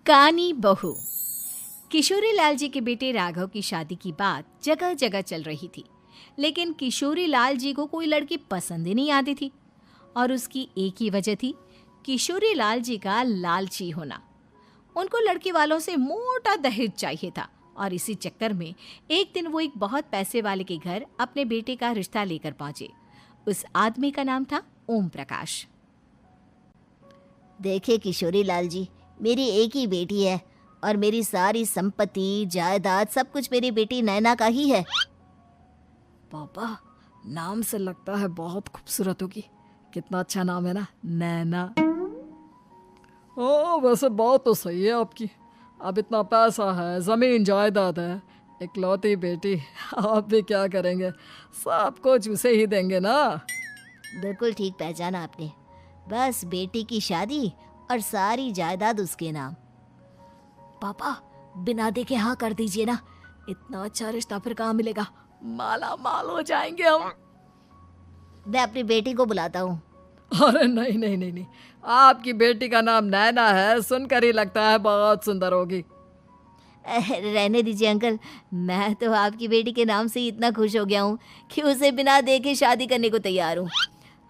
कानी बहू। किशोरी लाल जी के बेटे राघव की शादी की बात जगह जगह चल रही थी, लेकिन किशोरी लाल जी को कोई लड़की पसंद ही नहीं आती थी। और उसकी एक ही वजह थी, किशोरी लाल जी का लालची होना। उनको लड़की वालों से मोटा दहेज चाहिए था और इसी चक्कर में एक दिन वो एक बहुत पैसे वाले के घर अपने बेटे का रिश्ता लेकर पहुंचे। उस आदमी का नाम था ओम प्रकाश। देखे किशोरी लाल जी, मेरी एक ही बेटी है और मेरी सारी संपत्ति जायदाद सब कुछ मेरी बेटी नैना का ही है। पापा, नाम से लगता है बहुत खूबसूरत होगी। कितना अच्छा नाम है ना, नैना। ओ, वैसे बात तो सही है आपकी। अब इतना पैसा है, जमीन जायदाद है, इकलौती बेटी, आप भी क्या करेंगे? सब कुछ उसे ही देंगे ना। बिल्कुल ठीक पहचाना आपने। बस बेटी की शादी और सारी जायदाद उसके नाम। पापा, बिना देखे हाँ कर दीजिए ना। इतना अच्छा रिश्ता फिर कहाँ मिलेगा? माला माल हो जाएंगे हम। मैं अपनी बेटी को बुलाता हूँ। अरे नहीं नहीं नहीं नहीं, आपकी बेटी का नाम नैना है, सुनकर ही लगता है बहुत सुंदर होगी। रहने दीजिए अंकल, मैं तो आपकी बेटी के नाम से ही इतना खुश हो गया हूँ कि उसे बिना देखे शादी करने को तैयार हूँ।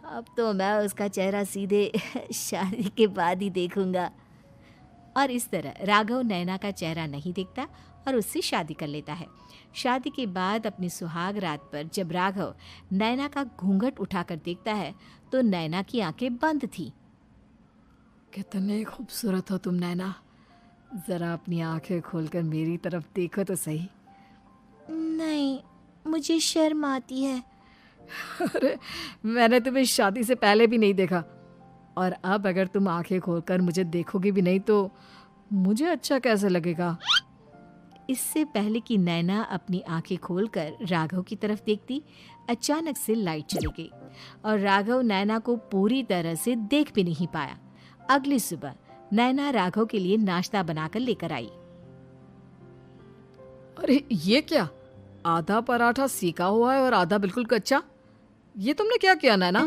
अब तो मैं उसका चेहरा सीधे शादी के बाद ही देखूंगा। और इस तरह राघव नैना का चेहरा नहीं देखता और उससे शादी कर लेता है। शादी के बाद अपनी सुहाग रात पर जब राघव नैना का घूंघट उठाकर देखता है तो नैना की आंखें बंद थी। कितनी खूबसूरत हो तुम नैना, जरा अपनी आंखें खोलकर मेरी तरफ देखो तो सही। नहीं, मुझे शर्म आती है। अरे, मैंने तुम्हें शादी से पहले भी नहीं देखा, और अब अगर तुम आंखें खोलकर मुझे देखोगी भी नहीं तो मुझे अच्छा कैसे लगेगा? इससे पहले कि नैना अपनी आंखें खोलकर राघव की तरफ देखती, अचानक से लाइट चली गई और राघव नैना को पूरी तरह से देख भी नहीं पाया। अगली सुबह नैना राघव के लिए नाश्ता बनाकर लेकर आई। अरे ये क्या, आधा पराठा सीका हुआ है और आधा बिल्कुल कच्चा। ये तुमने क्या किया नैना?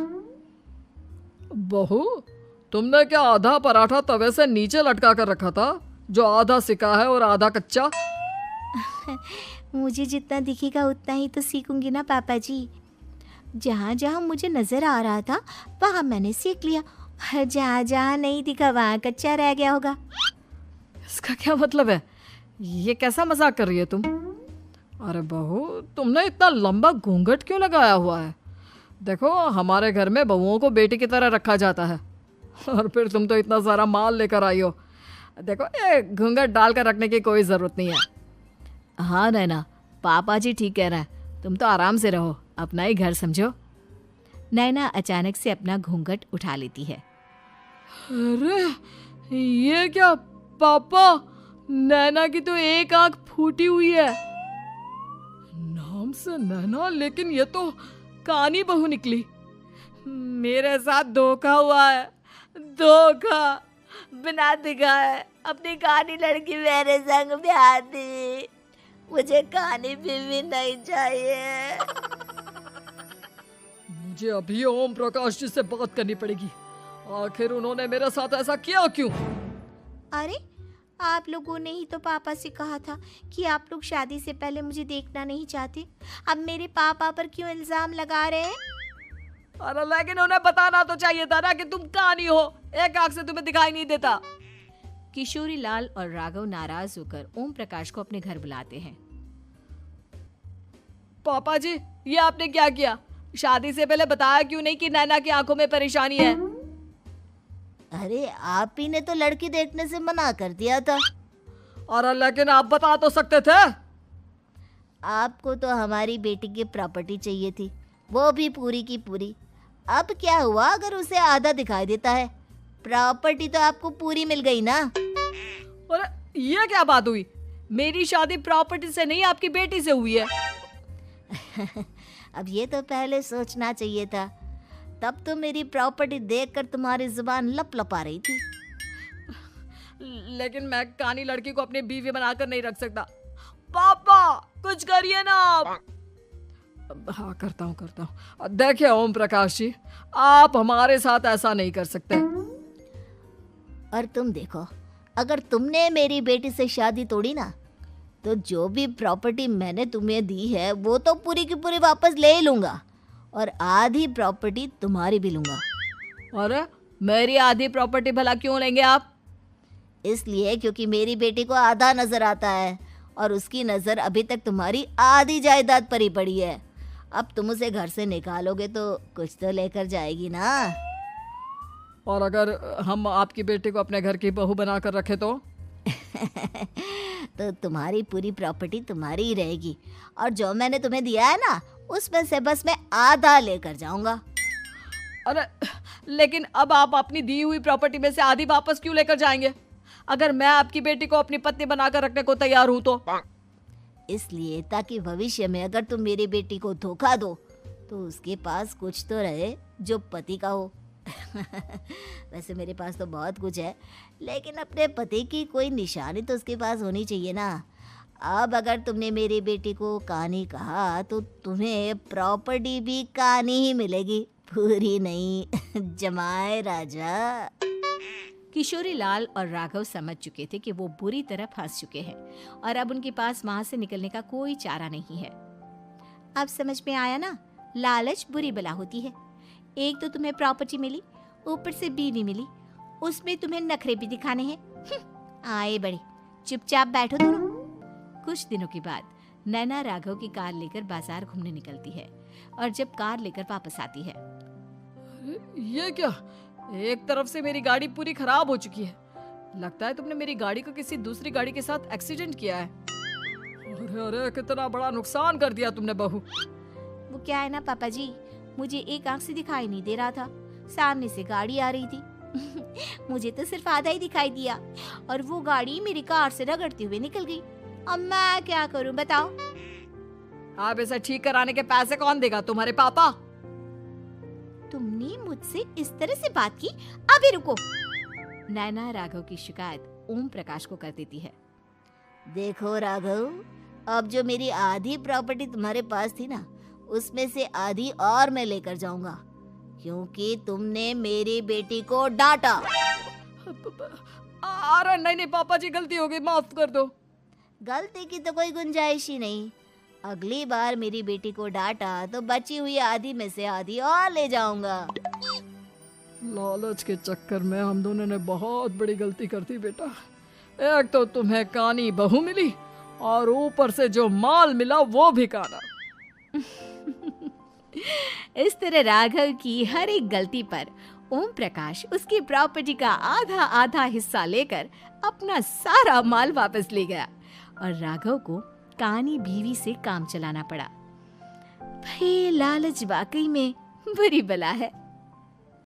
बहू, तुमने क्या आधा पराठा तवे से नीचे लटका कर रखा था, जो आधा सिका है और आधा कच्चा? मुझे जितना दिखेगा उतना ही तो सीखूंगी ना पापा जी। जहाँ जहाँ मुझे नजर आ रहा था वहाँ मैंने सीख लिया, और जहाँ जहाँ नहीं दिखा वहाँ कच्चा रह गया होगा। इसका क्या मतलब है? ये कैसा मजाक कर रही है तुम? अरे बहू, तुमने इतना लंबा घूंघट क्यों लगाया हुआ है? देखो, हमारे घर में बहुओं को बेटी की तरह रखा जाता है, और फिर तुम तो इतना सारा माल लेकर आई हो। देखो, ये घूंघट डालकर रखने की कोई ज़रूरत नहीं है। हाँ नैना, पापा जी ठीक कह रहे हैं, तुम तो आराम से रहो, अपना ही घर समझो। नैना अचानक से अपना घूंघट उठा लेती है। अरे ये क्या पापा, नैना की तो एक आंख फूटी हुई है। नाम से नैना, लेकिन ये तो कानी बहू निकली। मेरे साथ धोखा हुआ है, धोखा। बिना दिखाए अपनी कानी लड़की मेरे संग ब्याह दी। मुझे कानी बीवी नहीं चाहिए। मुझे अभी ओम प्रकाश जी से बात करनी पड़ेगी। आखिर उन्होंने मेरे साथ ऐसा किया क्यों? अरे, आप लोगों ने ही तो पापा से कहा था कि आप लोग शादी से पहले मुझे देखना नहीं चाहते। अब मेरे पापा पर क्यों इल्जाम लगा रहे हैं? अरे लेकिन उन्हें बताना तो चाहिए था ना कि तुम कानी हो, एक आंख से तुम्हें दिखाई नहीं देता। किशोरी लाल और राघव नाराज होकर ओम प्रकाश को अपने घर बुलाते हैं। पापा जी, ये आपने क्या किया? शादी से पहले बताया क्यों नहीं कि नैना की आंखों में परेशानी है? अरे, आप ही ने तो लड़की देखने से मना कर दिया था। अरे लेकिन आप बता तो सकते थे। आपको तो हमारी बेटी की प्रॉपर्टी चाहिए थी, वो भी पूरी की पूरी। अब क्या हुआ अगर उसे आधा दिखाई देता है? प्रॉपर्टी तो आपको पूरी मिल गई ना। अरे ये क्या बात हुई? मेरी शादी प्रॉपर्टी से नहीं, आपकी बेटी से हुई है। अब ये तो पहले सोचना चाहिए था, तब तो मेरी प्रॉपर्टी देखकर तुम्हारी जुबान लप लपा रही थी। लेकिन मैं कानी लड़की को अपनी बीवी बनाकर नहीं रख सकता। पापा, कुछ करिए ना आप। हाँ, करता हूँ। देखिए ओम प्रकाश जी, आप हमारे साथ ऐसा नहीं कर सकते। और तुम देखो, अगर तुमने मेरी बेटी से शादी तोड़ी ना, तो जो भी प्रॉपर्टी मैंने तुम्हें दी है वो तो पूरी की पूरी वापस ले ही लूँगा, और आधी प्रॉपर्टी तुम्हारी भी लूँगा। अरे मेरी आधी प्रॉपर्टी भला क्यों लेंगे आप? इसलिए क्योंकि मेरी बेटी को आधा नजर आता है और उसकी नज़र अभी तक तुम्हारी आधी जायदाद पर ही पड़ी है। अब तुम उसे घर से निकालोगे तो कुछ तो लेकर जाएगी ना। और अगर हम आपकी बेटी को अपने घर की बहू बना कर रखे तो? तो तुम्हारी पूरी प्रॉपर्टी तुम्हारी ही रहेगी, और जो मैंने तुम्हें दिया है ना, उसमें से बस मैं आधा लेकर जाऊंगा। अरे लेकिन अब आप अपनी दी हुई प्रॉपर्टी में से आधी वापस क्यों लेकर जाएंगे? अगर मैं आपकी बेटी को अपनी पत्नी बनाकर रखने को तैयार हूं तो? इसलिए ताकि भविष्य में अगर तुम मेरी बेटी को धोखा दो तो उसके पास कुछ तो रहे जो पति का हो। वैसे मेरे पास तो बहुत कुछ है, लेकिन अपने पति की कोई निशानी तो उसके पास होनी चाहिए ना। अब अगर तुमने मेरी बेटी को कानी कहा तो तुम्हें प्रॉपर्टी भी कानी ही मिलेगी, पूरी नहीं। जमाए राजा। किशोरी लाल और राघव समझ चुके थे कि वो बुरी तरह फंस चुके हैं और अब उनके पास वहां से निकलने का कोई चारा नहीं है। अब समझ में आया ना, लालच बुरी बला होती है। एक तो तुम्हें प्रॉपर्टी मिली, ऊपर से बीवी मिली, उसमें तुम्हें नखरे भी दिखाने हैं। आए बड़े, चुपचाप बैठो दोनों। कुछ दिनों के बाद नैना राघव की कार लेकर बाजार घूमने निकलती है और जब कार लेकर वापस आती है, ये क्या? एक तरफ से मेरी गाड़ी पूरी खराब हो चुकी है। लगता है तुमने मेरी गाड़ी को किसी दूसरी गाड़ी के साथ एक्सीडेंट किया है। अरे अरे कितना बड़ा नुकसान कर दिया तुमने बहू। वो क्या है ना पापा जी, मुझे एक आंख से दिखाई नहीं दे रहा था, सामने से गाड़ी आ रही थी। मुझे तो सिर्फ आधा ही दिखाई दिया और वो गाड़ी मेरी कार से रगड़ते हुए निकल गई। अब मैं क्या करूं बताओ? आप इसे ठीक कराने के पैसे कौन देगा? तुम्हारे पापा। तुमने मुझसे इस तरह से बात की? अभी रुको। नैना राघव की शिकायत ओम प्रकाश को कर देती है। देखो राघव, अब जो मेरी आधी प्रॉपर्टी तुम्हारे पास थी ना, उसमें से आधी और मैं लेकर जाऊंगा, क्योंकि तुमने मेरी बेटी को डांटा। अरे नहीं नहीं पापा जी, गलती हो गई, माफ कर दो। गलती की तो कोई गुंजाइश ही नहीं। अगली बार मेरी बेटी को डांटा तो बची हुई आधी में से आधी और ले जाऊंगा। लालच के चक्कर में हम दोनों ने बहुत बड़ी गलती कर दी बेटा। एक तो तुम्हें कानी बहू मिली और ऊपर से जो माल मिला वो भी काना। इस तरह राघव की हर एक गलती पर ओम प्रकाश उसकी प्रॉपर्टी का आधा आधा हिस्सा लेकर अपना सारा माल वापस ले गया और राघव को कानी बीवी से काम चलाना पड़ा। भाई लालच वाकई में बुरी बला है।